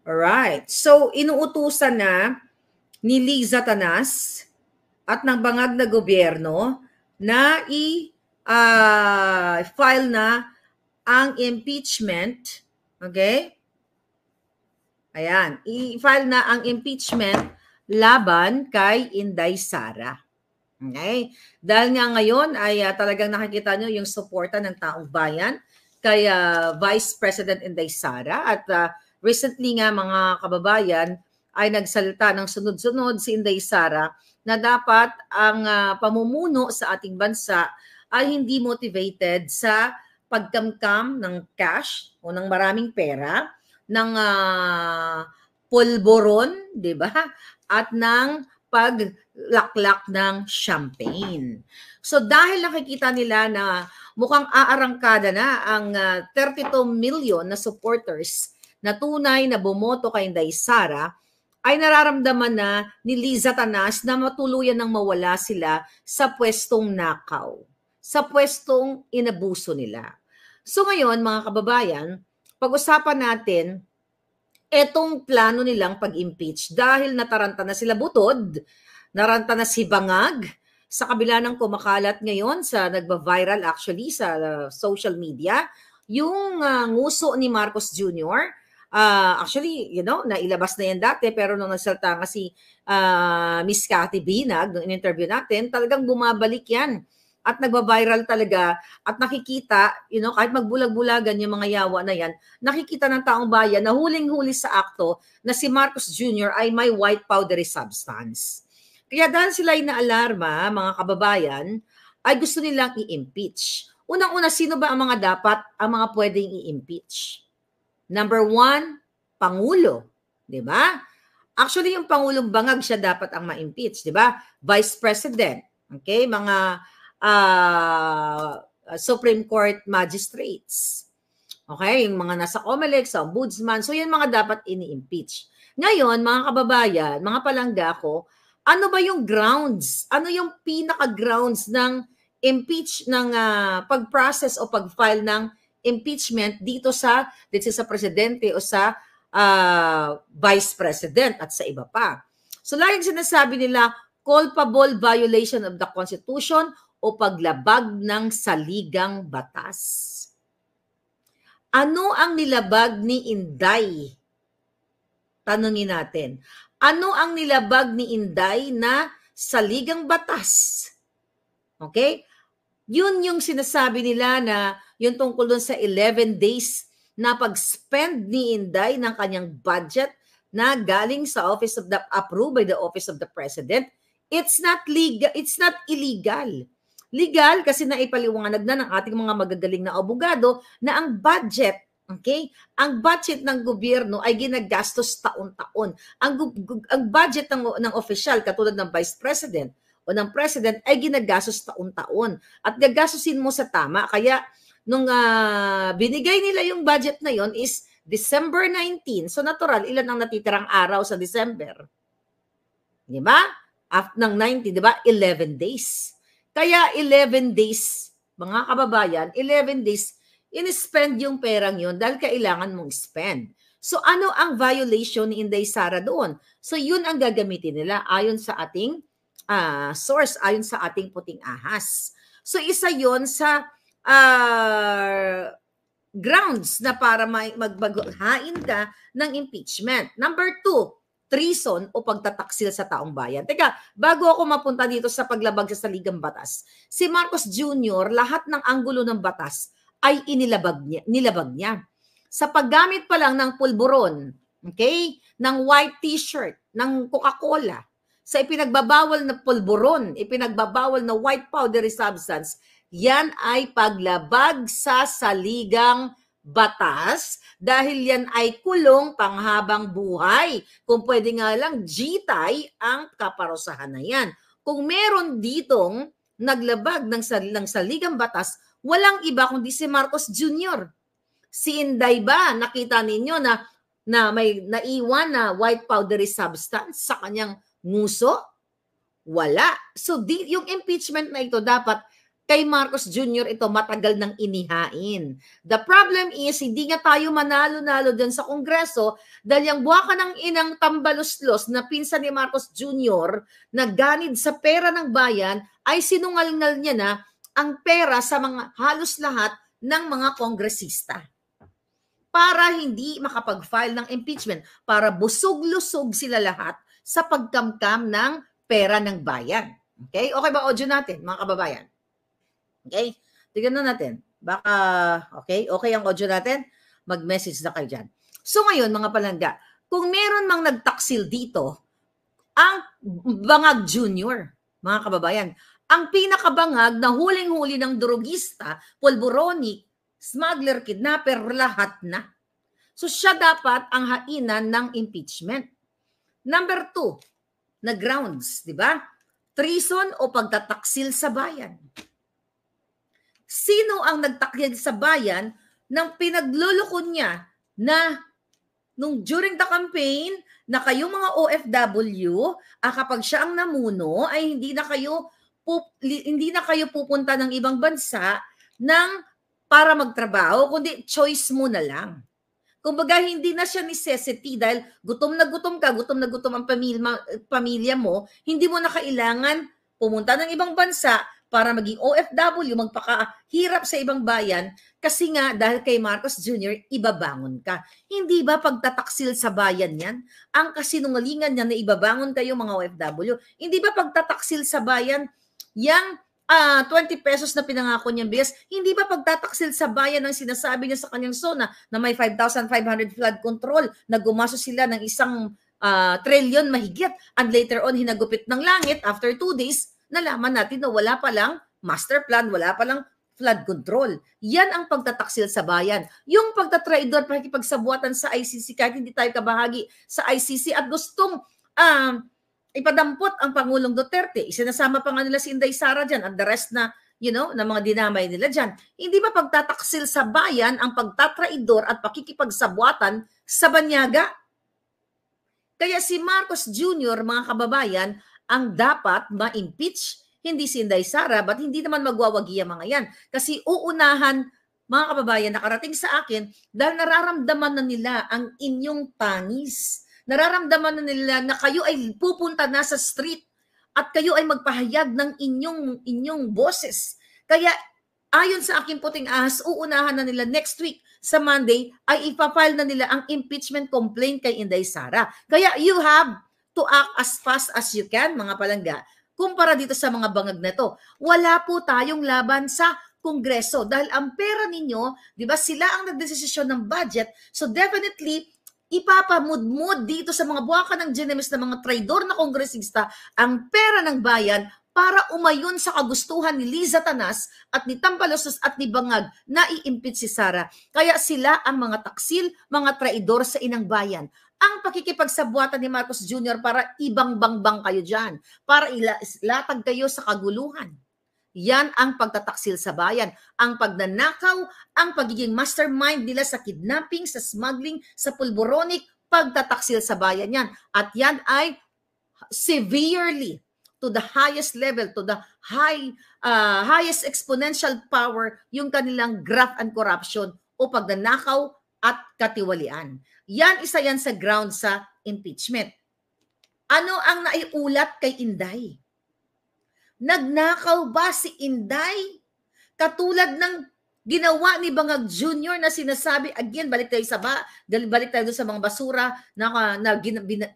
Alright. So, inuutusan na ni Liza Tanas at ng bangag na gobyerno na i-file na ang impeachment. Okay? Ayan. I-file na ang impeachment laban kay Inday Sara. Okay? Dahil nga ngayon ay talagang nakikita nyo yung suporta ng taong bayan kay Vice President Inday Sara at recently nga mga kababayan ay nagsalita ng sunod-sunod si Inday Sara na dapat ang pamumuno sa ating bansa ay hindi motivated sa pagkamkam ng cash o ng maraming pera, ng pulboron, di ba? At ng paglaklak ng champagne. So dahil nakikita nila na mukhang aarangkada na ang 32 million na supporters na tunay na bumoto kay Inday Sara, ay nararamdaman na ni Liza Tanas na matuluyan ng mawala sila sa pwestong nakaw, sa pwestong inabuso nila. So ngayon, mga kababayan, pag-usapan natin etong plano nilang pag-impeach dahil nataranta na sila butod, naranta na si Bangag, sa kabila ng kumakalat ngayon sa nagba-viral actually sa social media, yung nguso ni Marcos Jr., actually, nailabas na yan dati, pero nung nagsalta nga si Miss Cathy Binag, nung in-interview natin, talagang bumabalik yan. At nagba-viral talaga at nakikita, kahit magbulag-bulagan yung mga yawa na yan, nakikita ng taong bayan na huling-huli sa akto na si Marcos Jr. ay may white powdery substance. Kaya dahil sila ay naalarma, mga kababayan, ay gusto nilang i-impeach. Unang-una, sino ba ang mga pwedeng i-impeach? Number 1, Pangulo. Diba? Actually, yung Pangulong Bangag siya dapat ang ma-impeach. Diba? Vice President. Okay? Mga Supreme Court magistrates. Okay? Yung mga nasa COMELEC, sa Ombudsman. So, yan mga dapat ini-impeach. Ngayon, mga kababayan, mga palangga ko, ano ba yung grounds? Ano yung pinaka-grounds ng pag-process o pag-file ng impeachment dito sa presidente o sa vice president at sa iba pa? So, laging sinasabi nila, culpable violation of the Constitution o paglabag ng saligang batas. Ano ang nilabag ni Inday? Tanungin natin. Ano ang nilabag ni Inday na saligang batas? Okay? Yun yung sinasabi nila na yung tungkol dun sa 11 days na pag-spend ni Inday ng kanyang budget na galing sa approved by the Office of the President. It's not legal, it's not illegal. Legal kasi naipaliwanag na ng ating mga magagaling na abogado na ang budget, okay? Ang budget ng gobyerno ay ginagastos taon-taon. Ang budget ng official katulad ng Vice President o ng President ay ginagastos taon-taon. At gagastusin mo sa tama. Kaya nung binigay nila yung budget na yon is December 19. So natural, ilan ang natitirang araw sa December? Di ba? After ng 19, di ba? 11 days. Kaya 11 days, mga kababayan, 11 days, in-spend yung perang yun dahil kailangan mong spend. So ano ang violation ni Inday Sara doon? So yun ang gagamitin nila ayon sa ating source, ayon sa ating puting ahas. So isa yon sa grounds na para maghain ka ng impeachment. Number 2, treason o pagtataksil sa taong bayan. Teka, bago ako mapunta dito sa paglabag sa saligang batas, si Marcos Jr., lahat ng anggulo ng batas ay nilabag niya. Sa paggamit pa lang ng pulburon, okay, ng white t-shirt, ng Coca-Cola, sa ipinagbabawal na pulburon, ipinagbabawal na white powdery substance, yan ay paglabag sa saligang batas dahil yan ay kulong panghabang buhay. Kung pwede nga lang, gitay ang kaparusahan na yan. Kung meron ditong naglabag ng saligang batas, walang iba kundi si Marcos Jr. Si Inday ba, nakita ninyo na may naiwan na white powdery substance sa kanyang nguso? Wala. So yung impeachment na ito dapat Kay Marcos Jr. ito matagal nang inihain. The problem is, hindi nga tayo manalo-nalo dyan sa Kongreso dahil yung buwaka ng inang tambaluslos na pinsan ni Marcos Jr. na ganid sa pera ng bayan ay sinungalngal niya na ang pera sa mga halos lahat ng mga kongresista para hindi makapag-file ng impeachment, para busog-lusog sila lahat sa pagkamkam ng pera ng bayan. Okay? Okay ba audio natin, mga kababayan? Okay? Tignan na natin. Baka, okay? Okay ang audio natin? Mag-message na kayo dyan. So ngayon, mga palangga, kung meron mang nagtaksil dito, ang Bangag Jr., mga kababayan, ang pinakabangag na huling-huli ng drogista, pulboronic, smuggler, kidnapper, lahat na. So siya dapat ang hainan ng impeachment. Number 2, na grounds, di ba? Treason o pagtataksil sa bayan. Sino ang nagtaksil sa bayan nang pinagluloko niya na during the campaign na kayong mga OFW, kapag siya ang namuno ay hindi na kayo pupunta ng ibang bansa para magtrabaho, kundi choice mo na lang. Kumbaga, hindi na siya necessity dahil gutom na gutom ka, gutom na gutom ang pamilya mo, hindi mo na kailangan pumunta ng ibang bansa para maging OFW, magpakahirap sa ibang bayan, kasi nga dahil kay Marcos Jr., ibabangon ka. Hindi ba pagtataksil sa bayan yan? Ang kasinungalingan niya na ibabangon kayo mga OFW. Hindi ba pagtataksil sa bayan, yang 20 pesos na pinangako niyang bigas, hindi ba pagtataksil sa bayan ang sinasabi niya sa kanyang SONA na may 5,500 flood control, na gumaso sila ng 1 trilyon mahigit, and later on hinagupit ng langit after 2 days, nalaman natin na wala palang master plan, wala palang flood control. Yan ang pagtataksil sa bayan. Yung pagtatraidor, pakikipagsabuatan sa ICC, kahit hindi tayo kabahagi sa ICC at gustong ipadampot ang Pangulong Duterte. Isinasama pa nga nila si Inday Sara dyan at the rest na, na mga dinamay nila dyan. Hindi ba pagtataksil sa bayan ang pagtatraidor at pakikipagsabuatan sa banyaga? Kaya si Marcos Jr., mga kababayan, ang dapat ma-impeach, hindi si Inday Sara, but hindi naman magwawagi ang mga yan. Kasi uunahan, mga kababayan, nakarating sa akin dahil nararamdaman na nila ang inyong pangis. Nararamdaman na nila na kayo ay pupunta na sa street at kayo ay magpahayag ng inyong boses. Kaya ayon sa aking puting ahas, uunahan na nila next week sa Monday ay ipafile na nila ang impeachment complaint kay Inday Sara. Kaya you have to act as fast as you can, mga palangga. Kumpara dito sa mga bangag na to, wala po tayong laban sa Kongreso dahil ang pera ninyo, di ba, sila ang nagdesisyon ng budget, so definitely ipapamudmud dito sa mga buwaka ng GNMS na mga traidor na kongresista ang pera ng bayan para umayon sa kagustuhan ni Liza Tanas at ni Tambaloslos at ni Bangag na i-impeach si Sara. Kaya sila ang mga taksil, mga traidor sa inang bayan. Ang pakikipagsabuatan ni Marcos Jr. para ibang bangbang kayo dyan, para ilatag kayo sa kaguluhan. Yan ang pagtataksil sa bayan, ang pagnanakaw, ang pagiging mastermind nila sa kidnapping, sa smuggling, sa pulboronic, pagtataksil sa bayan yan. At yan ay severely, to the highest level, to the highest exponential power, yung kanilang graft and corruption o pagnanakaw at katiwalian. Yan, isa yan sa ground sa impeachment. Ano ang naiulat kay Inday? Nagnakaw ba si Inday? Katulad ng ginawa ni Bangag Jr. na sinasabi, again, balik tayo sa mga basura na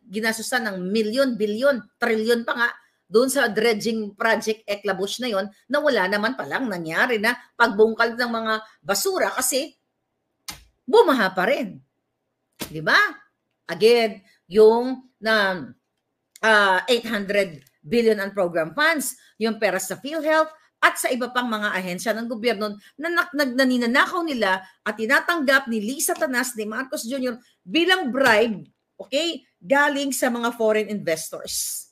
ginasusan ng milyon, bilyon, trilyon pa nga, doon sa dredging project Eklabush na yon, na wala naman palang nangyari na pagbungkal ng mga basura kasi bumaha pa rin. Di ba? Again, yung 800 billion ang program funds, yung pera sa PhilHealth, at sa iba pang mga ahensya ng gobyerno na naninanakaw nila at tinatanggap ni Liza Tanas, ni Marcos Jr. bilang bribe, okay, galing sa mga foreign investors.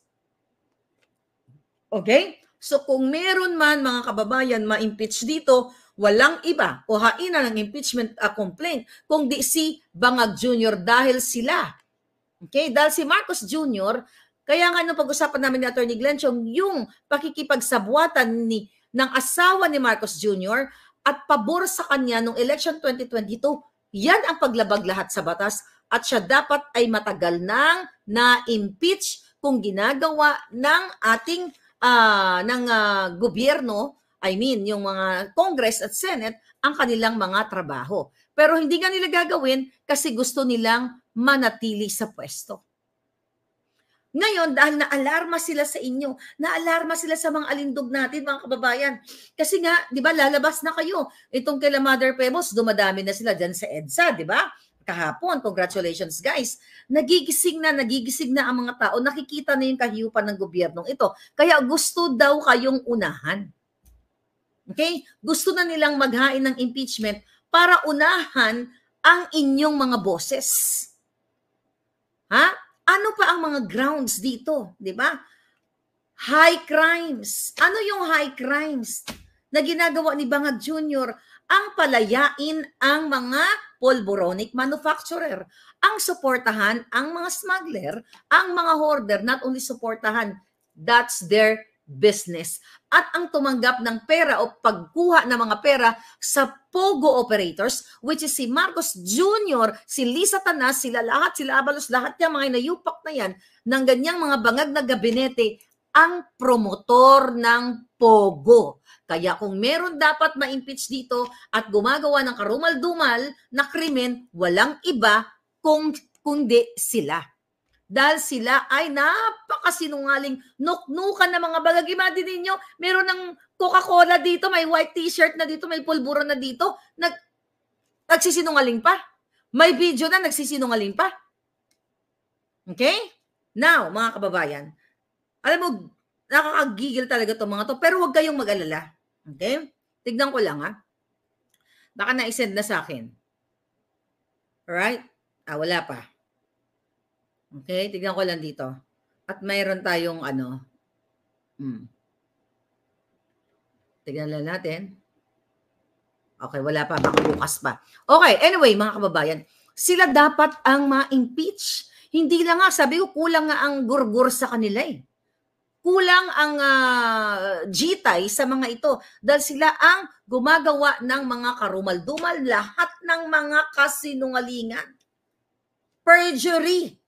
Okay? So kung meron man, mga kababayan, ma-impeach dito, walang iba o haina ng impeachment complaint kundi si Bangag Jr. dahil sila. Okay? Dahil si Marcos Jr., kaya nga nung pag-usapan namin ni Atty. Glenn Chong, yung pakikipagsabuatan ng asawa ni Marcos Jr. at pabor sa kanya noong election 2022. Yan ang paglabag lahat sa batas at siya dapat ay matagal nang na-impeach kung ginagawa ng ating gobyerno, I mean, yung mga Congress at Senate, ang kanilang mga trabaho. Pero hindi nga nila gagawin kasi gusto nilang manatili sa pwesto. Ngayon, dahil naalarma sila sa inyo, naalarma sila sa mga alindog natin, mga kababayan. Kasi nga, di ba, lalabas na kayo. Itong kila Mother Pebbles, dumadami na sila dyan sa EDSA, di ba? Kahapon, congratulations guys. Nagigising na ang mga tao. Nakikita na yung kahiyupan ng gobyernong ito. Kaya gusto daw kayong unahan. Okay? Gusto na nilang maghain ng impeachment para unahan ang inyong mga boses. Ha? Ano pa ang mga grounds dito, di ba? High crimes. Ano yung high crimes na ginagawa ni Bangag Jr.? Ang palayain ang mga polvoronic manufacturer. Ang suportahan ang mga smuggler, ang mga hoarder, not only suportahan, that's their business. At ang tumanggap ng pera o pagkuha ng mga pera sa POGO operators, which is si Marcos Jr., si Lisa Tanas, sila lahat, sila Abalos, lahat yung mga inayupak na yan ng ganyang mga bangag na gabinete, ang promotor ng POGO. Kaya kung meron dapat ma-impeach dito at gumagawa ng karumal-dumal na krimen, walang iba kundi sila. Dahil sila ay napakasinungaling, nuknukan na mga bagag. Imagine ninyo, meron ng Coca-Cola dito, may white t-shirt na dito, may pulburo na dito, nagsisinungaling pa. May video na nagsisinungaling pa. Okay? Now, mga kababayan, alam mo, nakakagigil talaga itong mga to, pero huwag kayong mag-alala. Okay? Tignan ko lang, ha? Baka na-send na sa akin. Alright? Wala pa. Okay, tignan ko lang dito. At mayroon tayong tignan lang natin. Okay, wala pa. Baka bukas pa. Okay, anyway, mga kababayan, sila dapat ang ma-impeach. Hindi lang nga, sabi ko, kulang nga ang gurgur sa kanila eh. Kulang ang gitay sa mga ito. Dahil sila ang gumagawa ng mga karumal-dumal, lahat ng mga kasinungalingan. Perjury.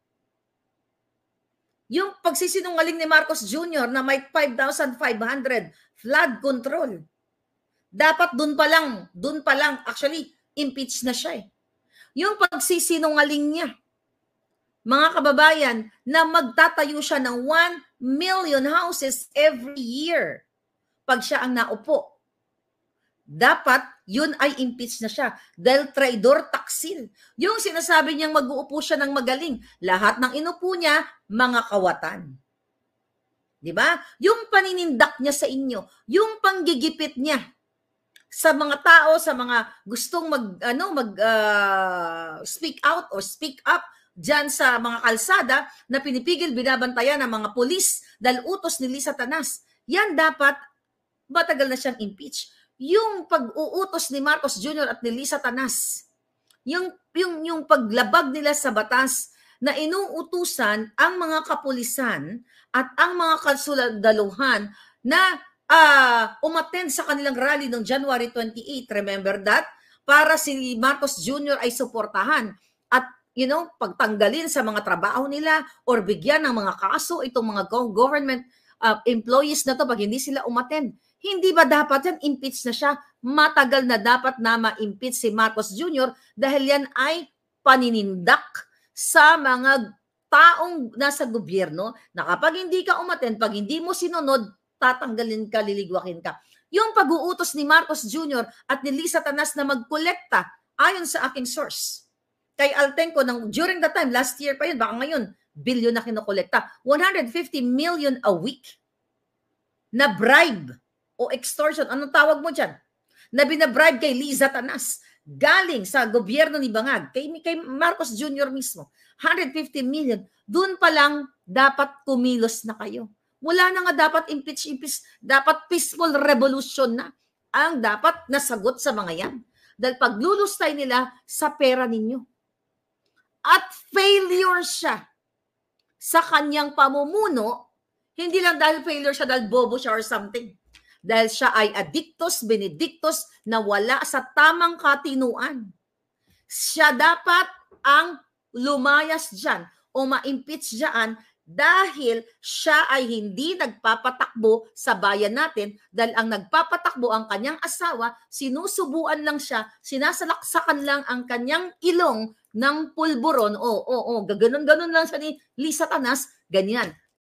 Yung pagsisinungaling ni Marcos Jr. na may 5,500 flood control. Dapat dun pa lang, actually, impeach na siya eh. Yung pagsisinungaling niya, mga kababayan, na magtatayo siya ng 1 million houses every year pag siya ang naupo. Dapat yun ay impeach na siya dahil traidor taksil. Yung sinasabi niyang mag-uupo siya ng magaling, lahat ng inupo niya, mga kawatan. Diba? Yung paninindak niya sa inyo, yung panggigipit niya sa mga tao, sa mga gustong speak out or speak up dyan sa mga kalsada na pinipigil, binabantayan ng mga pulis dahil utos ni Lisa Tanas. Yan dapat matagal na siyang impeach. Yung pag-uutos ni Marcos Jr. at ni Lisa Tanas, yung paglabag nila sa batas na inuutusan ang mga kapulisan at ang mga kasuladaluhan na umattend sa kanilang rally noong January 28, remember that? Para si Marcos Jr. ay suportahan at pagtanggalin sa mga trabaho nila or bigyan ng mga kaso itong mga government employees na to pag hindi sila umattend. Hindi ba dapat yan, impeach na siya? Matagal na dapat na ma-impeach si Marcos Jr. dahil yan ay paninindak sa mga taong nasa gobyerno na kapag hindi ka umattend, pag hindi mo sinunod, tatanggalin ka, liligwakin ka. Yung pag-uutos ni Marcos Jr. at ni Lisa Tanas na magkolekta, ayon sa aking source, kay Altenco, during the time, last year pa yun, baka ngayon, bilyon na kinokolekta, 150 million a week na bribe o extortion, anong tawag mo dyan? Na binabribe kay Lisa Tanas, galing sa gobyerno ni Bangag, kay Marcos Jr. mismo, 150 million, dun pa lang dapat kumilos na kayo. Wala na nga dapat impeach, dapat peaceful revolution na ang dapat nasagot sa mga yan. Dahil paglulustay nila sa pera ninyo. At failure siya sa kanyang pamumuno, hindi lang dahil failure siya dahil bobo siya or something. dahil siya ay addictus benedictus na wala sa tamang katinuan. Siya dapat ang lumayas dyan o ma-impeach dyan dahil siya ay hindi nagpapatakbo sa bayan natin dahil ang nagpapatakbo ang kanyang asawa, sinusubuan lang siya, sinasalaksakan lang ang kanyang ilong ng pulburon. Gaganon-ganon lang siya ni Lisa Tanas, ganyan.